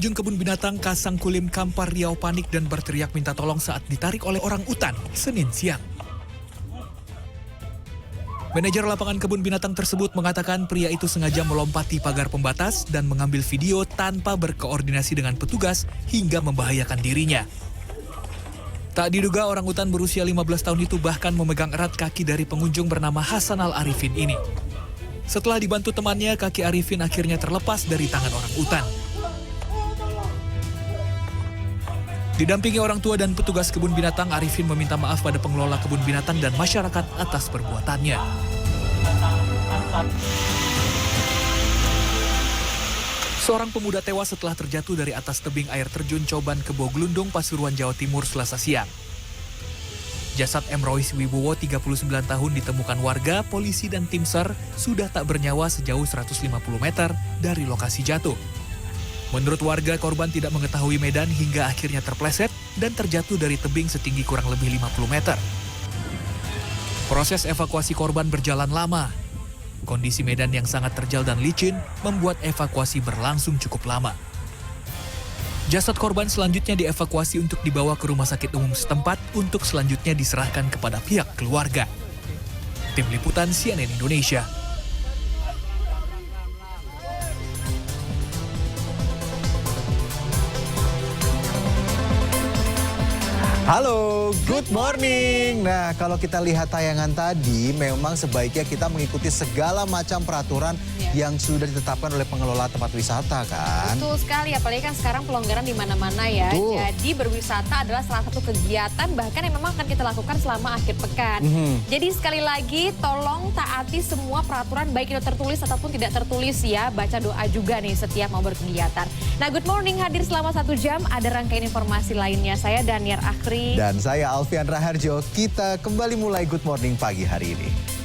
Pengunjung kebun binatang Kasangkulim Kampar Riau panik dan berteriak minta tolong saat ditarik oleh orang utan Senin siang. Manajer lapangan kebun binatang tersebut mengatakan pria itu sengaja melompati pagar pembatas dan mengambil video tanpa berkoordinasi dengan petugas hingga membahayakan dirinya. Tak diduga orang utan berusia 15 tahun itu bahkan memegang erat kaki dari pengunjung bernama Hasan Al-Arifin ini. Setelah dibantu temannya, kaki Arifin akhirnya terlepas dari tangan orang utan. Didampingi orang tua dan petugas kebun binatang, Arifin meminta maaf pada pengelola kebun binatang dan masyarakat atas perbuatannya. Seorang pemuda tewas setelah terjatuh dari atas tebing air terjun Coban Kebo Glundung, Pasuruan, Jawa Timur, Selasa siang. Jasad M. Rois Wibowo, 39 tahun, ditemukan warga, polisi, dan tim SAR sudah tak bernyawa sejauh 150 meter dari lokasi jatuh. Menurut warga, korban tidak mengetahui medan hingga akhirnya terpleset dan terjatuh dari tebing setinggi kurang lebih 50 meter. Proses evakuasi korban berjalan lama. Kondisi medan yang sangat terjal dan licin membuat evakuasi berlangsung cukup lama. Jasad korban selanjutnya dievakuasi untuk dibawa ke rumah sakit umum setempat untuk selanjutnya diserahkan kepada pihak keluarga. Tim Liputan CNN Indonesia. Halo, good morning. Nah, kalau kita lihat tayangan tadi, memang sebaiknya kita mengikuti segala macam peraturan yang sudah ditetapkan oleh pengelola tempat wisata, kan? Betul sekali, apalagi kan sekarang pelonggaran di mana-mana ya. Betul. Jadi berwisata adalah salah satu kegiatan bahkan yang memang akan kita lakukan selama akhir pekan. Jadi sekali lagi, tolong taati semua peraturan baik itu tertulis ataupun tidak tertulis ya. Baca doa juga nih setiap mau berkegiatan. Nah, good morning hadir selama 1 jam. Ada rangkaian informasi lainnya. Saya Daniar Akhri. Dan saya Alfian Raharjo, kita kembali mulai Good Morning pagi hari ini.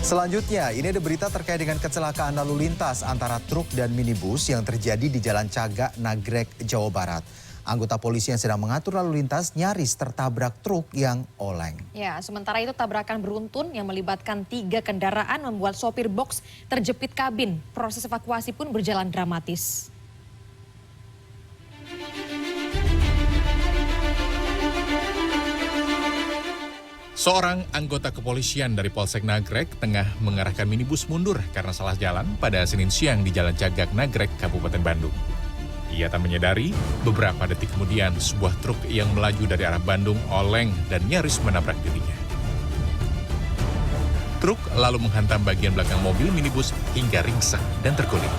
Selanjutnya, ini ada berita terkait dengan kecelakaan lalu lintas antara truk dan minibus yang terjadi di Jalan Cagak, Nagrek, Jawa Barat. Anggota polisi yang sedang mengatur lalu lintas nyaris tertabrak truk yang oleng. Ya, sementara itu tabrakan beruntun yang melibatkan 3 kendaraan membuat sopir box terjepit kabin. Proses evakuasi pun berjalan dramatis. Seorang anggota kepolisian dari Polsek Nagrek tengah mengarahkan minibus mundur karena salah jalan pada Senin siang di Jalan Cagak, Nagrek, Kabupaten Bandung. Ia tak menyadari, beberapa detik kemudian sebuah truk yang melaju dari arah Bandung oleng dan nyaris menabrak dirinya. Truk lalu menghantam bagian belakang mobil minibus hingga ringsek dan terguling.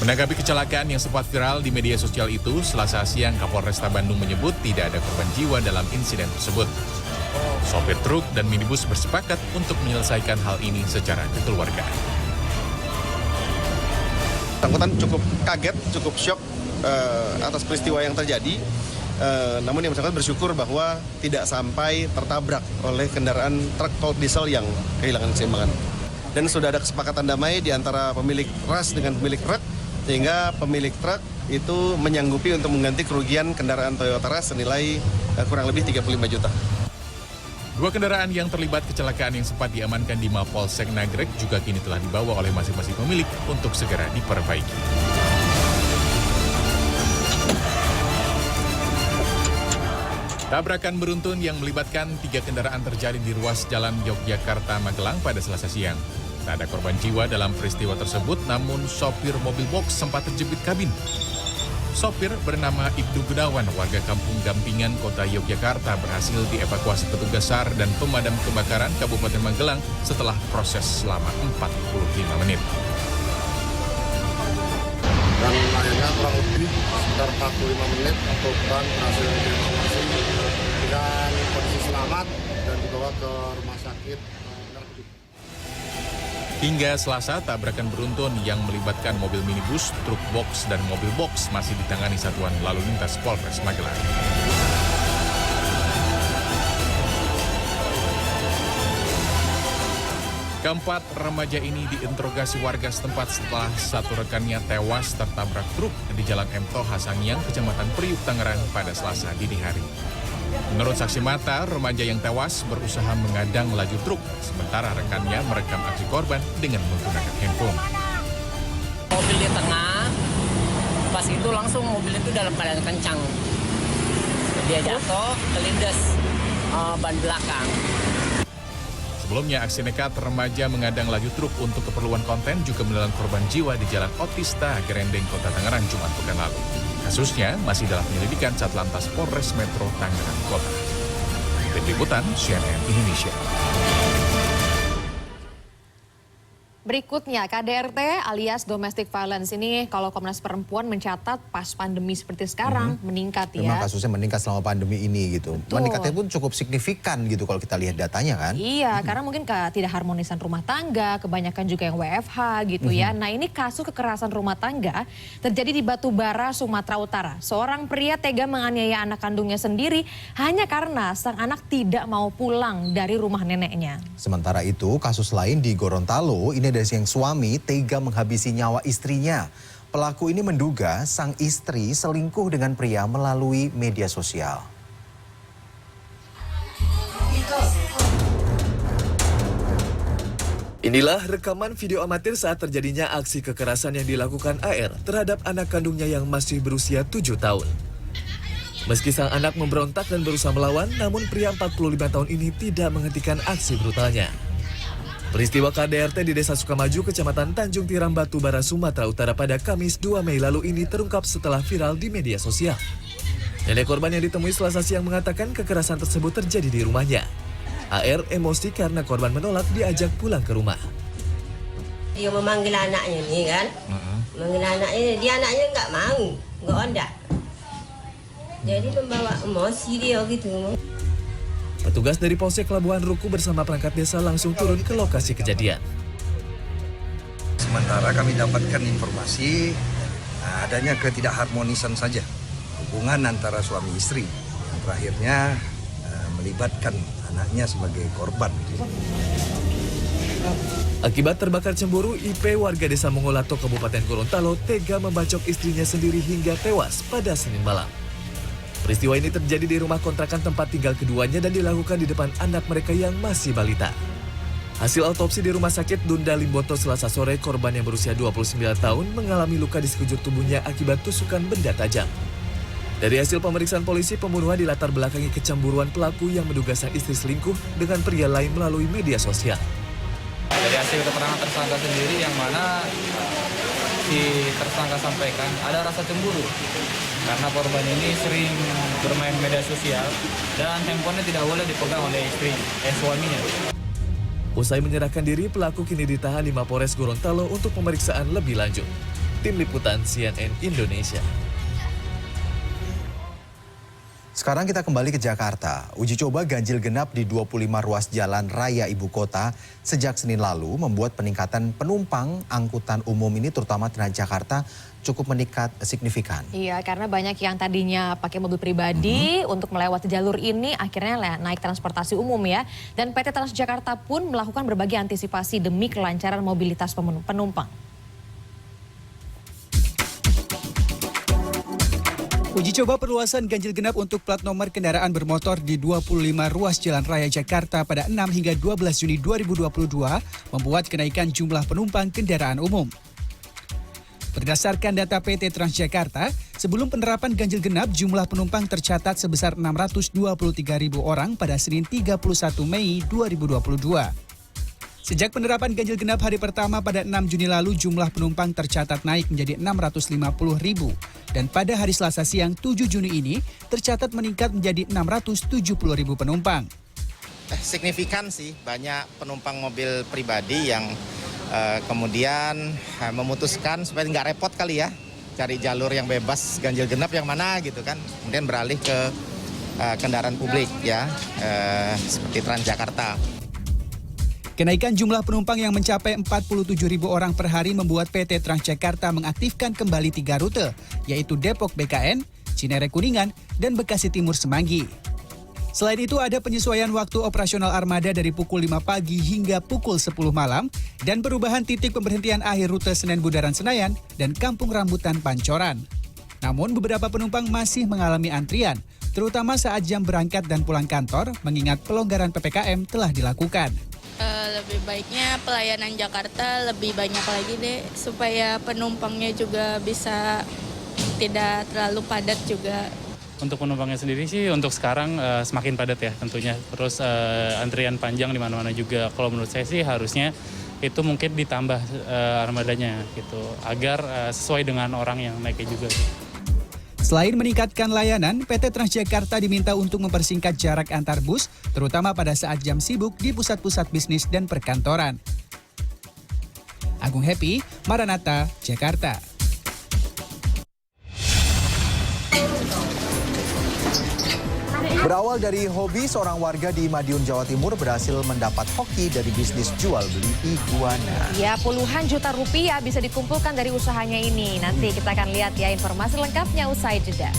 Menanggapi kecelakaan yang sempat viral di media sosial itu, Selasa siang Kapolresta Bandung menyebut tidak ada korban jiwa dalam insiden tersebut. Sopir truk dan minibus bersepakat untuk menyelesaikan hal ini secara kekeluargaan. Angkutan cukup kaget, cukup syok atas peristiwa yang terjadi. Namun yang bersangkutan bersyukur bahwa tidak sampai tertabrak oleh kendaraan truk tol diesel yang kehilangan keseimbangan. Dan sudah ada kesepakatan damai di antara pemilik ras dengan pemilik truk, sehingga pemilik truk itu menyanggupi untuk mengganti kerugian kendaraan Toyota Rush senilai kurang lebih 35 juta. 2 kendaraan yang terlibat kecelakaan yang sempat diamankan di Mapolsek Nagrek juga kini telah dibawa oleh masing-masing pemilik untuk segera diperbaiki. Tabrakan beruntun yang melibatkan 3 kendaraan terjadi di ruas jalan Yogyakarta Magelang pada Selasa siang. Tak ada korban jiwa dalam peristiwa tersebut, namun sopir mobil box sempat terjepit kabin. Sopir bernama Ibnu Gunawan, warga Kampung Gampingan, Kota Yogyakarta, berhasil dievakuasi petugas SAR dan pemadam kebakaran Kabupaten Magelang setelah proses selama 45 menit. Dan akhirnya kurang lebih sekitar 45 menit untuk berhasil dievakuasi dengan kondisi selamat dan dibawa ke rumah sakit. Hingga Selasa, tabrakan beruntun yang melibatkan mobil minibus, truk box, dan mobil box masih ditangani Satuan Lalu Lintas Polres Magelang. Keempat remaja ini diinterogasi warga setempat setelah satu rekannya tewas tertabrak truk di Jalan M. Toha Sangiang, Kecamatan Priuk, Tangerang pada Selasa dini hari. Menurut saksi mata, remaja yang tewas berusaha mengadang laju truk, sementara rekannya merekam aksi korban dengan menggunakan handphone. Mobil di tengah, pas itu langsung mobil itu dalam keadaan kencang. Dia jatuh, kelindes ban belakang. Sebelumnya, aksi nekat remaja mengadang laju truk untuk keperluan konten juga menelan korban jiwa di Jalan Otista, Gerendeng, Kota Tangerang, Jumat pekan lalu. Kasusnya masih dalam penyelidikan Satlantas Polres Metro Tangerang Kota. Tim Liputan, CNN Indonesia. Berikutnya, KDRT alias domestic violence ini kalau Komnas Perempuan mencatat pas pandemi seperti sekarang meningkat ya. Memang kasusnya meningkat selama pandemi ini gitu. Betul. Meningkatnya pun cukup signifikan gitu kalau kita lihat datanya kan. Iya, karena mungkin tidak harmonisan rumah tangga, kebanyakan juga yang WFH gitu ya. Nah ini kasus kekerasan rumah tangga terjadi di Batubara, Sumatera Utara. Seorang pria tega menganiaya anak kandungnya sendiri hanya karena sang anak tidak mau pulang dari rumah neneknya. Sementara itu kasus lain di Gorontalo ini ada yang suami tega menghabisi nyawa istrinya. Pelaku ini menduga sang istri selingkuh dengan pria melalui media sosial. Inilah rekaman video amatir saat terjadinya aksi kekerasan yang dilakukan AR terhadap anak kandungnya yang masih berusia 7 tahun. Meski sang anak memberontak dan berusaha melawan, namun pria 45 tahun ini tidak menghentikan aksi brutalnya. Peristiwa KDRT di Desa Sukamaju, Kecamatan Tanjung Tiram, Batubara, Sumatera Utara pada Kamis 2 Mei lalu ini terungkap setelah viral di media sosial. Nenek korban yang ditemui Selasa siang mengatakan kekerasan tersebut terjadi di rumahnya. AR emosi karena korban menolak diajak pulang ke rumah. Dia memanggil anaknya nih kan, memanggil anaknya, dia anaknya nggak mau, nggak ada. Jadi membawa emosi dia gitu. Petugas dari Polsek Labuhan Ruku bersama perangkat desa langsung turun ke lokasi kejadian. Sementara kami dapatkan informasi adanya ketidakharmonisan saja hubungan antara suami istri yang terakhirnya melibatkan anaknya sebagai korban. Akibat terbakar cemburu, IP warga desa Mongolato, Kabupaten Gorontalo tega membacok istrinya sendiri hingga tewas pada Senin malam. Peristiwa ini terjadi di rumah kontrakan tempat tinggal keduanya dan dilakukan di depan anak mereka yang masih balita. Hasil autopsi di Rumah Sakit Dunda Limboto Selasa sore, korban yang berusia 29 tahun mengalami luka di sekujur tubuhnya akibat tusukan benda tajam. Dari hasil pemeriksaan polisi, pembunuhan dilatar belakangi kecemburuan pelaku yang menduga sang istri selingkuh dengan pria lain melalui media sosial. Dari hasil keterangan tersangka sendiri yang mana si tersangka sampaikan ada rasa cemburu karena korban ini sering bermain media sosial dan handphonenya tidak boleh dipegang oleh suaminya. Usai menyerahkan diri, pelaku kini ditahan di Mapores Gorontalo untuk pemeriksaan lebih lanjut. Tim Liputan CNN Indonesia. Sekarang kita kembali ke Jakarta. Uji coba ganjil genap di 25 ruas jalan raya ibu kota sejak Senin lalu membuat peningkatan penumpang angkutan umum ini terutama Transjakarta cukup meningkat signifikan. Iya, karena banyak yang tadinya pakai mobil pribadi untuk melewati jalur ini akhirnya naik transportasi umum ya. Dan PT Transjakarta pun melakukan berbagai antisipasi demi kelancaran mobilitas penumpang. Uji coba perluasan ganjil genap untuk plat nomor kendaraan bermotor di 25 ruas jalan raya Jakarta pada 6 hingga 12 Juni 2022 membuat kenaikan jumlah penumpang kendaraan umum. Berdasarkan data PT Transjakarta, sebelum penerapan ganjil genap jumlah penumpang tercatat sebesar 623.000 orang pada Senin 31 Mei 2022. Sejak penerapan ganjil genap hari pertama pada 6 Juni lalu, jumlah penumpang tercatat naik menjadi 650.000. Dan pada hari Selasa siang 7 Juni ini tercatat meningkat menjadi 670.000 penumpang. Signifikan sih, banyak penumpang mobil pribadi yang kemudian memutuskan supaya nggak repot kali ya, cari jalur yang bebas ganjil genap yang mana gitu kan. Kemudian beralih ke kendaraan publik ya, seperti Transjakarta. Kenaikan jumlah penumpang yang mencapai 47.000 orang per hari membuat PT Transjakarta mengaktifkan kembali 3 rute, yaitu Depok BKN, Cinere Kuningan, dan Bekasi Timur Semanggi. Selain itu ada penyesuaian waktu operasional armada dari pukul 5 pagi hingga pukul 10 malam dan perubahan titik pemberhentian akhir rute Senen Bundaran Senayan dan Kampung Rambutan Pancoran. Namun beberapa penumpang masih mengalami antrian, terutama saat jam berangkat dan pulang kantor mengingat pelonggaran PPKM telah dilakukan. Lebih baiknya pelayanan Jakarta lebih banyak lagi deh supaya penumpangnya juga bisa tidak terlalu padat juga. Untuk penumpangnya sendiri sih untuk sekarang semakin padat ya tentunya. Terus antrian panjang di mana-mana juga. Kalau menurut saya sih harusnya itu mungkin ditambah armadanya gitu agar sesuai dengan orang yang naiknya juga. Selain meningkatkan layanan, PT Transjakarta diminta untuk mempersingkat jarak antar bus, terutama pada saat jam sibuk di pusat-pusat bisnis dan perkantoran. Agung Happy, Maranatha, Jakarta. Berawal dari hobi, seorang warga di Madiun, Jawa Timur berhasil mendapat hoki dari bisnis jual beli iguana. Ya, puluhan juta rupiah bisa dikumpulkan dari usahanya ini. Nanti kita akan lihat ya informasi lengkapnya usai jeda.